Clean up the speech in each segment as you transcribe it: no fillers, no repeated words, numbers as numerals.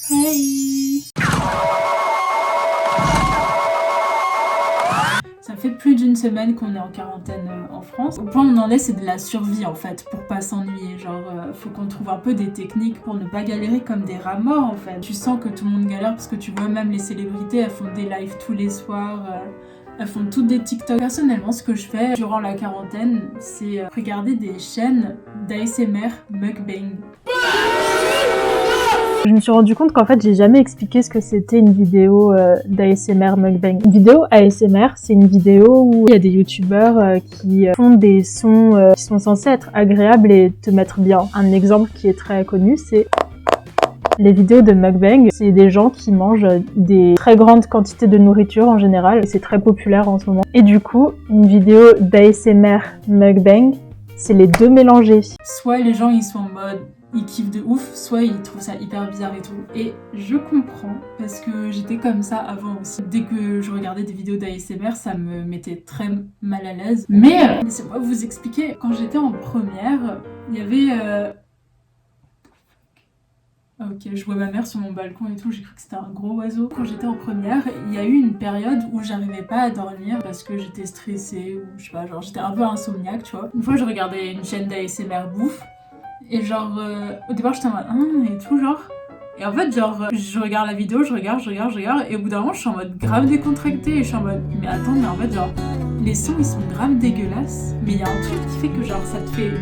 Hey! Ça fait plus d'une semaine qu'on est en quarantaine en France. Au point où on en est, c'est de la survie en fait, pour pas s'ennuyer. Genre, faut qu'on trouve un peu des techniques pour ne pas galérer comme des rats morts en fait. Tu sens que tout le monde galère parce que tu vois même les célébrités, elles font des lives tous les soirs. Elles font toutes des TikTok. Personnellement, ce que je fais durant la quarantaine, c'est regarder des chaînes d'ASMR mukbang. Je me suis rendu compte qu'en fait j'ai jamais expliqué ce que c'était une vidéo d'ASMR mukbang. Une vidéo ASMR, c'est une vidéo où il y a des youtubeurs qui font des sons qui sont censés être agréables et te mettre bien. Un exemple qui est très connu, c'est les vidéos de mukbang. C'est des gens qui mangent des très grandes quantités de nourriture en général et c'est très populaire en ce moment. Et du coup, une vidéo d'ASMR mukbang, c'est les deux mélangés. Soit les gens ils sont en mode ils kiffent de ouf, soit ils trouvent ça hyper bizarre et tout. Et je comprends, parce que j'étais comme ça avant aussi. Dès que je regardais des vidéos d'ASMR, ça me mettait très mal à l'aise. Mais laissez-moi vous expliquer, quand j'étais en première, il y avait... Ok, je vois ma mère sur mon balcon et tout, j'ai cru que c'était un gros oiseau. Quand j'étais en première, il y a eu une période où j'arrivais pas à dormir parce que j'étais stressée ou je sais pas, genre j'étais un peu insomniaque, tu vois. Une fois, je regardais une chaîne d'ASMR bouffe. Et genre, au départ j'étais en mode et tout genre. Et en fait genre, je regarde la vidéo, je regarde, et au bout d'un moment je suis en mode grave décontractée et je suis en mode, mais attends, mais en fait genre, les sons ils sont grave dégueulasses, mais il y a un truc qui fait que genre ça te fait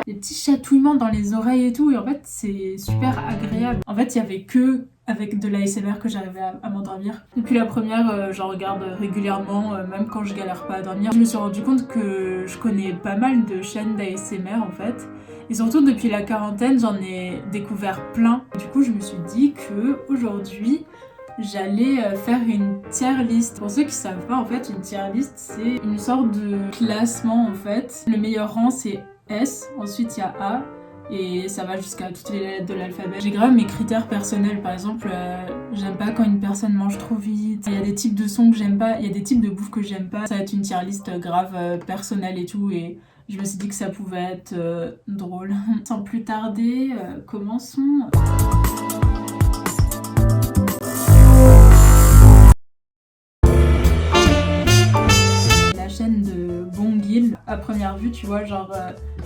des petits chatouillements dans les oreilles et tout, et en fait c'est super agréable. En fait il y avait que avec de l'ASMR que j'arrivais à m'endormir. Depuis la première, j'en regarde régulièrement, même quand je galère pas à dormir. Je me suis rendu compte que je connais pas mal de chaînes d'ASMR en fait. Et surtout depuis la quarantaine, j'en ai découvert plein. Du coup, je me suis dit que aujourd'hui, j'allais faire une tier list. Pour ceux qui savent pas, en fait, une tier list, c'est une sorte de classement en fait. Le meilleur rang, c'est S, ensuite il y a A, et ça va jusqu'à toutes les lettres de l'alphabet. J'ai grave mes critères personnels, par exemple, j'aime pas quand une personne mange trop vite, il y a des types de sons que j'aime pas, il y a des types de bouffe que j'aime pas. Ça va être une tier list grave personnelle et tout, et je me suis dit que ça pouvait être drôle. Sans plus tarder, commençons. La chaîne de Bongil, à première vue, tu vois, genre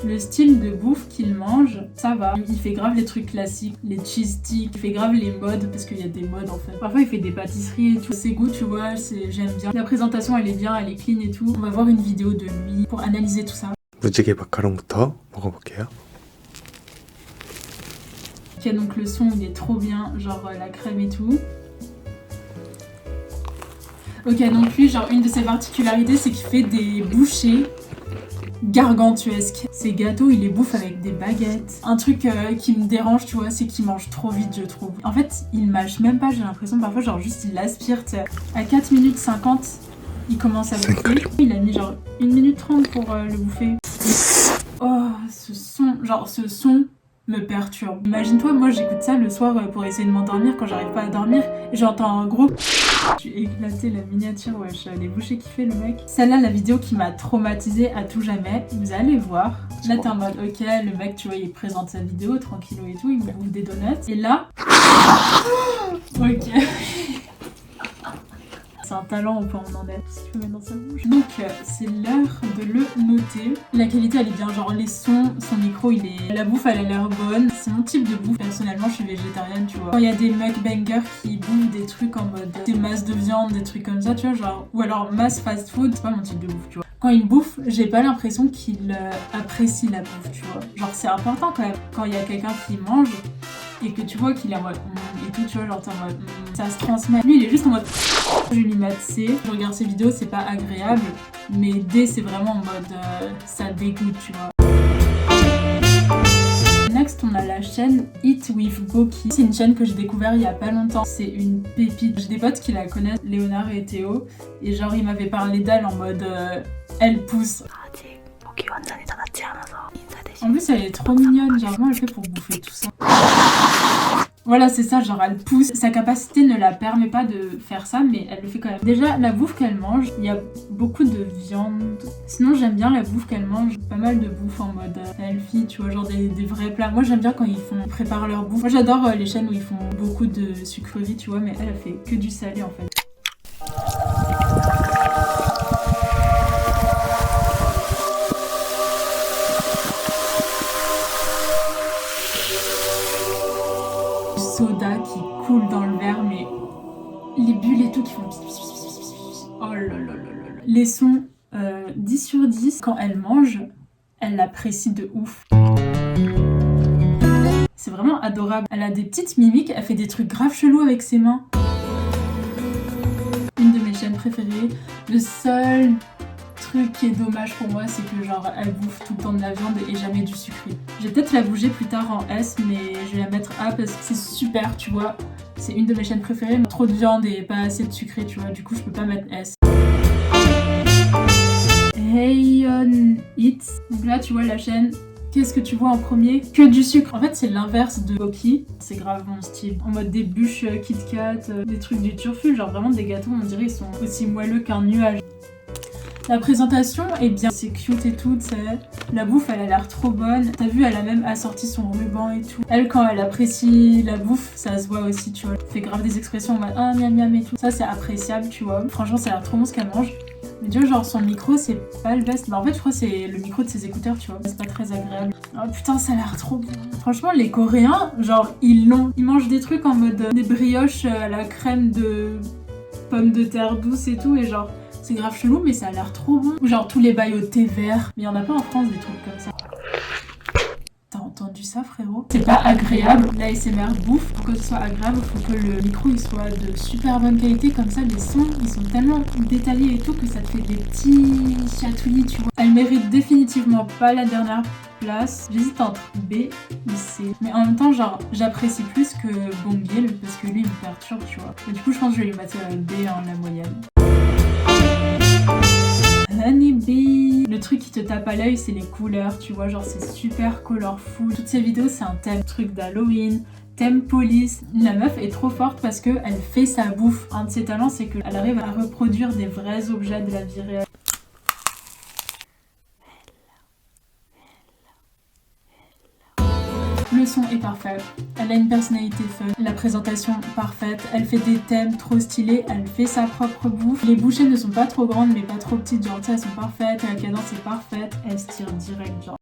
le style de bouffe qu'il mange, ça va. Il fait grave les trucs classiques, les cheese sticks, il fait grave les modes, parce qu'il y a des modes en fait. Parfois il fait des pâtisseries et tout. Ses goûts, tu vois, j'aime bien. La présentation elle est bien, elle est clean et tout. On va voir une vidéo de lui pour analyser tout ça. 무지개 마카롱부터 먹어볼게요. Ok, donc le son il est trop bien, genre la crème et tout. Ok, donc lui, genre une de ses particularités, c'est qu'il fait des bouchées gargantuesques. Ses gâteaux, il les bouffe avec des baguettes. Un truc qui me dérange, tu vois, c'est qu'il mange trop vite, je trouve. En fait, il mâche même pas, j'ai l'impression, parfois, genre juste il l'aspire, tu sais. À 4 minutes 50, il commence à bouffer. Il a mis genre 1 minute 30 pour le bouffer. Oh, ce son me perturbe. Imagine-toi, moi j'écoute ça le soir pour essayer de m'endormir quand j'arrive pas à dormir et j'entends un gros... J'ai éclaté la miniature, wesh, les bouchées qu'il fait le mec. Celle-là, la vidéo qui m'a traumatisée à tout jamais, vous allez voir. Là t'es en mode, ok, le mec, tu vois, il présente sa vidéo tranquillou et tout, il me bouffe des donuts. Et là... Ok... C'est un talent, on peut en être si tu veux mettre dans sa bouche. Donc c'est l'heure de le noter. La qualité elle est bien, genre les sons, son micro il est... La bouffe elle a l'air bonne. C'est mon type de bouffe, personnellement je suis végétarienne tu vois. Quand il y a des mukbangers qui bouffent des trucs en mode des masses de viande, des trucs comme ça tu vois genre. Ou alors masse fast food, c'est pas mon type de bouffe tu vois. Quand il bouffe, j'ai pas l'impression qu'il apprécie la bouffe tu vois. Genre c'est important quand même. Quand il y a quelqu'un qui mange et que tu vois qu'il est en mode et tout tu vois genre t'es en mode ça se transmet. Lui il est juste en mode je lui mate C. Je regarde ses vidéos, c'est pas agréable, mais D c'est vraiment en mode ça dégoûte, tu vois. Next, on a la chaîne Eat with Boki. C'est une chaîne que j'ai découvert il y a pas longtemps. C'est une pépite. J'ai des potes qui la connaissent, Léonard et Théo, et genre ils m'avaient parlé d'elle en mode elle pousse. En plus elle est trop mignonne, genre comment elle fait pour bouffer tout ça? Voilà, c'est ça, genre elle pousse. Sa capacité ne la permet pas de faire ça, mais elle le fait quand même. Déjà, la bouffe qu'elle mange, il y a beaucoup de viande. Sinon, j'aime bien la bouffe qu'elle mange. Pas mal de bouffe en mode healthy, tu vois, genre des vrais plats. Moi, j'aime bien quand ils préparent leur bouffe. Moi, j'adore les chaînes où ils font beaucoup de sucreries, tu vois, mais elle fait que du salé en fait. Soda qui coule dans le verre, mais les bulles et tout qui font... Oh là là là là là. Les sons 10 sur 10, quand elle mange, elle l'apprécie de ouf. C'est vraiment adorable. Elle a des petites mimiques, elle fait des trucs grave chelous avec ses mains. Une de mes chaînes préférées. Le seul truc qui est dommage pour moi, c'est que genre elle bouffe tout le temps de la viande et jamais du sucré. Je vais peut-être la bouger plus tard en S, mais je vais la mettre A parce que c'est super, tu vois. C'est une de mes chaînes préférées, mais trop de viande et pas assez de sucré, tu vois. Du coup, je peux pas mettre S. Hey on It. Donc là, tu vois la chaîne. Qu'est-ce que tu vois en premier? Que du sucre. En fait, c'est l'inverse de Pocky. C'est grave mon style. En mode des bûches Kit Kat, des trucs du turfu, genre vraiment des gâteaux, on dirait ils sont aussi moelleux qu'un nuage. La présentation est bien, c'est cute et tout, t'sais. La bouffe, elle a l'air trop bonne. T'as vu, elle a même assorti son ruban et tout. Elle, quand elle apprécie la bouffe, ça se voit aussi, tu vois. Elle fait grave des expressions en mode ah miam miam et tout. Ça, c'est appréciable, tu vois. Franchement, ça a l'air trop bon ce qu'elle mange. Mais tu vois, genre son micro, c'est pas le best. Bah, en fait, je crois que c'est le micro de ses écouteurs, tu vois. C'est pas très agréable. Oh putain, ça a l'air trop bon. Franchement, les Coréens, genre, ils l'ont. Ils mangent des trucs en mode des brioches à la crème de pommes de terre douce et tout, et genre. C'est grave chelou, mais ça a l'air trop bon. Ou genre tous les bails au thé vert. Mais il y en a pas en France des trucs comme ça. T'as entendu ça, frérot? C'est pas agréable. L'ASMR bouffe. Pour que ce soit agréable, il faut que le micro il soit de super bonne qualité. Comme ça, les sons ils sont tellement détaillés et tout que ça te fait des petits chatouillis, tu vois. Elle mérite définitivement pas la dernière place. J'hésite entre B ou C. Mais en même temps, genre, j'apprécie plus que Bongil parce que lui il me perturbe, tu vois. Et du coup, je pense que je vais lui mettre B en la moyenne. Honeybee. Le truc qui te tape à l'œil, c'est les couleurs, tu vois, genre c'est super colorful. Toutes ces vidéos, c'est un thème, truc d'Halloween, thème police. La meuf est trop forte parce qu'elle fait sa bouffe. Un de ses talents, c'est qu'elle arrive à reproduire des vrais objets de la vie réelle. Le son est parfait, elle a une personnalité fun, la présentation parfaite, elle fait des thèmes trop stylés, elle fait sa propre bouffe. Les bouchées ne sont pas trop grandes mais pas trop petites, genre elles sont parfaites, la cadence est parfaite, elle se tire direct genre.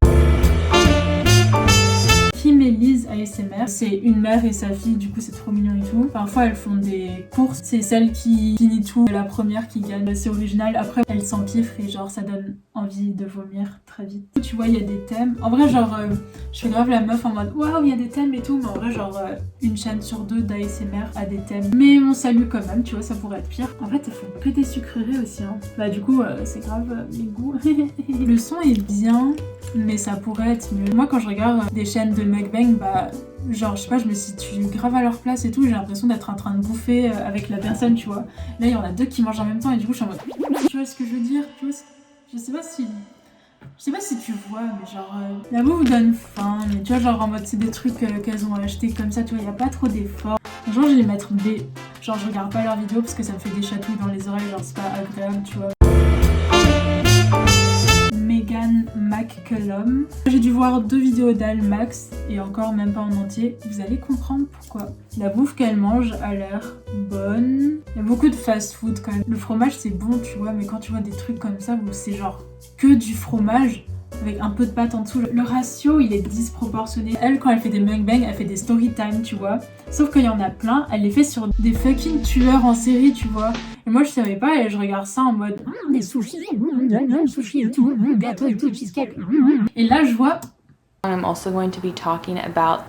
Kim et Liz ASMR, c'est une mère et sa fille, du coup c'est trop mignon et tout. Parfois elles font des courses, c'est celle qui finit tout, la première qui gagne, c'est original. Après elles s'empiffrent et genre ça donne envie de vomir très vite. Tu vois, il y a des thèmes. En vrai, genre, je fais grave la meuf en mode waouh, il y a des thèmes et tout, mais en vrai, genre, une chaîne sur deux d'ASMR a des thèmes. Mais on salue quand même, tu vois, ça pourrait être pire. En fait, elles font que des sucreries aussi, hein. Bah, du coup, c'est grave mes goûts. Le son est bien, mais ça pourrait être mieux. Moi, quand je regarde des chaînes de mukbang, bah, genre, je sais pas, je me situe grave à leur place et tout, j'ai l'impression d'être en train de bouffer avec la personne, tu vois. Là, il y en a deux qui mangent en même temps et du coup, je suis en mode, tu vois ce que je veux dire? Tu vois je sais pas si tu vois, mais genre, la bouffe donne faim, mais tu vois, genre en mode c'est des trucs qu'elles ont achetés comme ça, tu vois, y a pas trop d'efforts. Genre, je vais les mettre B. Genre, je regarde pas leurs vidéos parce que ça me fait des chatouilles dans les oreilles, genre, c'est pas agréable, tu vois. Megan McCullum. J'ai dû voir 2 vidéos d'elle max et encore même pas en entier. Vous allez comprendre pourquoi. La bouffe qu'elle mange a l'air bonne. Il y a beaucoup de fast food quand même. Le fromage c'est bon, tu vois, mais quand tu vois des trucs comme ça où c'est genre que du fromage avec un peu de pâte en dessous, le ratio il est disproportionné. Elle, quand elle fait des mukbangs, elle fait des story time, tu vois. Sauf qu'il y en a plein, elle les fait sur des fucking tueurs en série, tu vois. Et moi je savais pas et je regarde ça en mode des sushis, sushis et tout, gâteau et tout, cheesecake. Et là je vois I'm also going to be talking about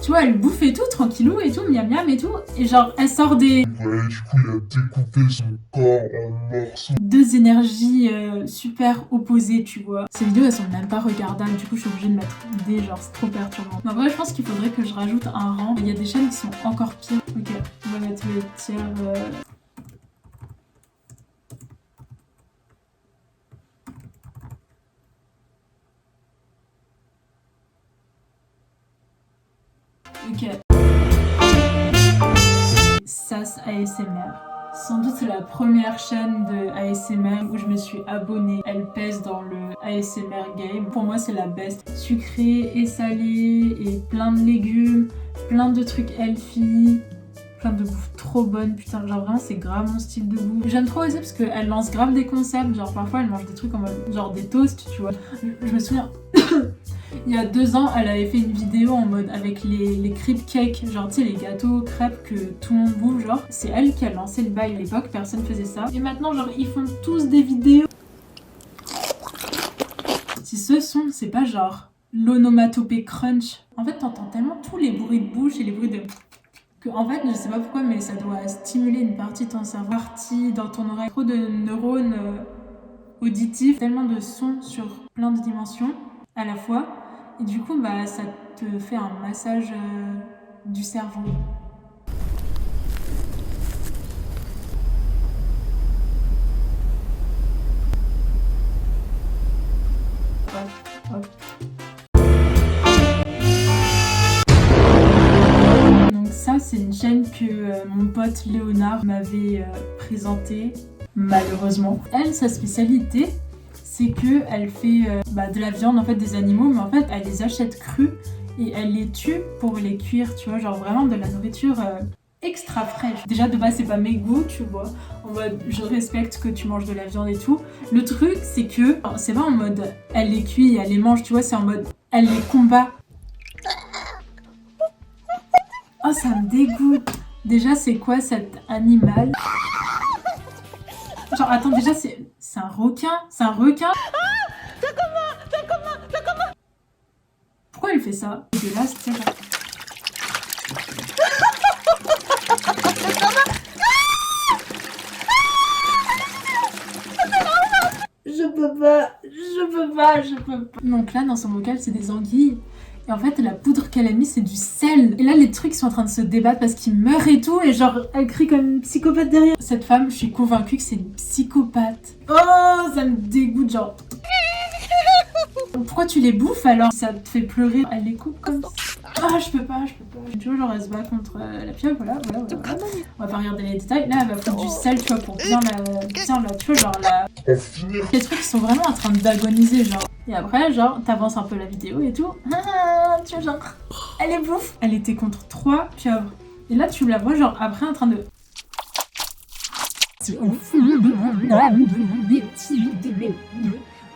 tu vois, elle bouffe et tout, tranquillou et tout, miam miam et tout. Et genre, elle sort des... Ouais, du coup, il a découpé son corps en morceaux. 2 énergies super opposées, tu vois. Ces vidéos, elles sont même pas regardables, du coup, je suis obligée de mettre des, genre, c'est trop perturbant. Mais en vrai, je pense qu'il faudrait que je rajoute un rang. Il y a des chaînes qui sont encore pires. Ok, on va mettre le tiers... Ok. SAS ASMR. Sans doute la première chaîne de ASMR où je me suis abonnée. Elle pèse dans le ASMR game. Pour moi, c'est la best. Sucré et salé et plein de légumes, plein de trucs healthy, plein de bouffe trop bonne. Putain, genre vraiment, c'est grave mon style de bouffe. J'aime trop aussi parce qu'elle lance grave des concepts. Genre parfois, elle mange des trucs en mode genre des toasts, tu vois. Je me souviens. Il y a 2 ans, elle avait fait une vidéo en mode avec les creep cakes, genre tu sais les gâteaux crêpes que tout le monde bouffe, genre c'est elle qui a lancé le bail à l'époque, personne faisait ça. Et maintenant genre ils font tous des vidéos. Si ce son, c'est pas genre l'onomatopée crunch. En fait t'entends tellement tous les bruits de bouche et les bruits de... que en fait je sais pas pourquoi mais ça doit stimuler une partie de ton cerveau, partie dans ton oreille. Trop de neurones auditifs, tellement de sons sur plein de dimensions à la fois. Et du coup, bah, ça te fait un massage du cerveau. Hop, hop. Donc ça, c'est une chaîne que mon pote Léonard m'avait présentée, malheureusement. Elle, sa spécialité, c'est que elle fait de la viande, en fait, des animaux, mais en fait, elle les achète crus et elle les tue pour les cuire, tu vois, genre vraiment de la nourriture extra fraîche. Déjà, de base, c'est pas mes goûts, tu vois, en mode, je respecte que tu manges de la viande et tout. Le truc, c'est que, c'est pas en mode, elle les cuit et elle les mange, tu vois, c'est en mode, elle les combat. Oh, ça me dégoûte. Déjà, c'est quoi cet animal? Genre, attends, déjà, c'est un requin? C'est un requin? Pourquoi il fait ça? C'est dégueulasse, tu sais, genre... Je peux pas. Donc là, dans son bocal, c'est des anguilles. Et en fait, la poudre qu'elle a mis, c'est du sel. Et là, les trucs sont en train de se débattre parce qu'ils meurent et tout. Et genre, elle crie comme une psychopathe derrière. Cette femme, je suis convaincue que c'est une psychopathe. Oh, ça me dégoûte, genre... Pourquoi tu les bouffes alors? Ça te fait pleurer. Elle les coupe comme ça. Ah, je peux pas. Tu vois, genre, elle se bat contre la pieuvre, voilà. On va pas regarder les détails. Là, elle va foutre du sel, tu vois, pour bien la... Tu vois, genre, la... Les trucs sont vraiment en train d'agoniser, genre. Et après, genre, t'avances un peu la vidéo et tout. Tu vois, genre, elle les bouffe. Elle était contre 3 pieuvres. Et là, tu la vois, genre, après, en train de... Au fond de mon âme,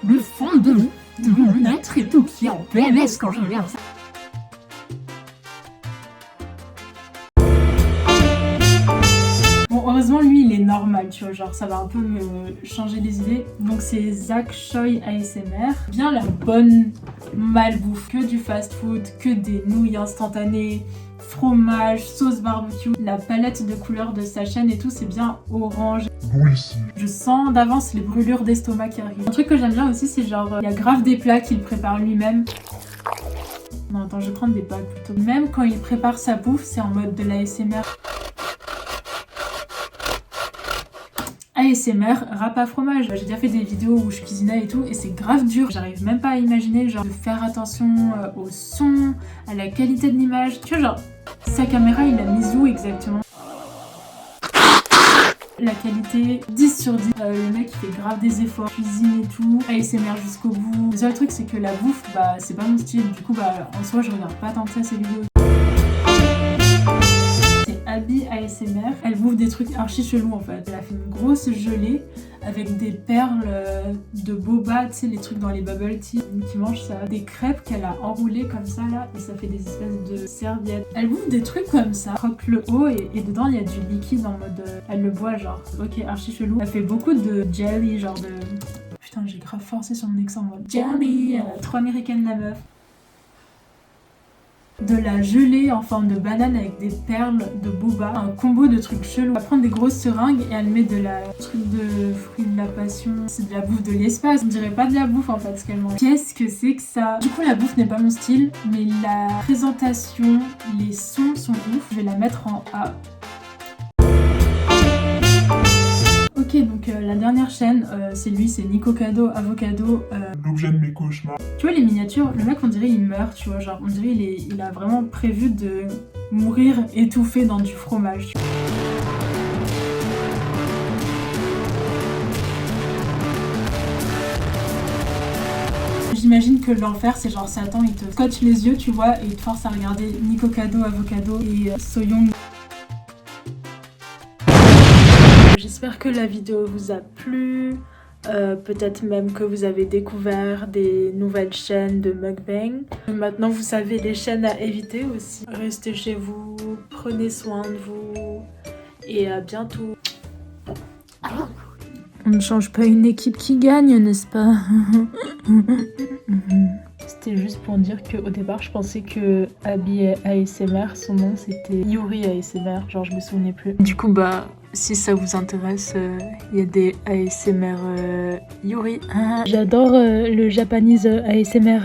le fond de mon être et tout qui est en PMS quand je regarde ça. Bon, heureusement, lui, il est normal, tu vois, genre, ça va un peu me changer les idées. Donc, c'est Zach Choi ASMR. Bien la bonne malbouffe, que du fast-food, que des nouilles instantanées, fromage, sauce barbecue. La palette de couleurs de sa chaîne et tout, c'est bien orange. Oui, Je sens d'avance les brûlures d'estomac qui arrivent. Un truc que j'aime bien aussi, c'est genre, il y a grave des plats qu'il prépare lui-même. Non, attends, je vais prendre des pâtes plutôt. Même quand il prépare sa bouffe, c'est en mode de l'ASMR. ASMR, rap à fromage. J'ai déjà fait des vidéos où je cuisinais et tout, et c'est grave dur. J'arrive même pas à imaginer, genre, de faire attention au son, à la qualité de l'image. Tu vois, genre, sa caméra, il a mis où exactement? La qualité, 10 sur 10. Le mec, il fait grave des efforts, cuisine et tout, ASMR jusqu'au bout. Le seul truc, c'est que la bouffe, bah, c'est pas mon style. Du coup, bah, en soi, je regarde pas tant que ça ces vidéos. Abby ASMR, elle bouffe des trucs archi chelous en fait. Elle a fait une grosse gelée avec des perles de boba, tu sais les trucs dans les bubble tea qui mangent ça. Des crêpes qu'elle a enroulées comme ça là et ça fait des espèces de serviettes. Elle bouffe des trucs comme ça, croque le haut et dedans il y a du liquide en mode... elle le boit genre. Ok, archi chelou. Elle fait beaucoup de jelly, genre de... Putain, j'ai grave forcé sur mon accent en mode jelly, trop américaine la meuf. De la gelée en forme de banane avec des perles de boba, un combo de trucs chelous. Elle va prendre des grosses seringues et elle met de la truc de fruits de la passion. C'est de la bouffe de l'espace, on dirait pas de la bouffe en fait ce qu'elle mange. Qu'est-ce que c'est que ça? Du coup la bouffe n'est pas mon style, mais la présentation, les sons sont ouf. Je vais la mettre en A. Ok, Ok, donc la dernière chaîne, c'est lui, c'est Nikocado Avocado. L'objet de mes cauchemars. Tu vois les miniatures, le mec on dirait il meurt, tu vois, genre on dirait il a vraiment prévu de mourir étouffé dans du fromage. J'imagine que l'enfer c'est genre Satan, il te scotche les yeux, tu vois, et il te force à regarder Nikocado Avocado et Soyoung. J'espère que la vidéo vous a plu, peut-être même que vous avez découvert des nouvelles chaînes de mukbang. Maintenant vous savez les chaînes à éviter aussi. Restez chez vous, prenez soin de vous et à bientôt. On ne change pas une équipe qui gagne, n'est-ce pas? C'était juste pour dire qu'au départ, je pensais que Abby ASMR, son nom c'était Yuri ASMR, genre je me souvenais plus. Du coup, bah, si ça vous intéresse, il y a des ASMR Yuri. J'adore le Japanese ASMR.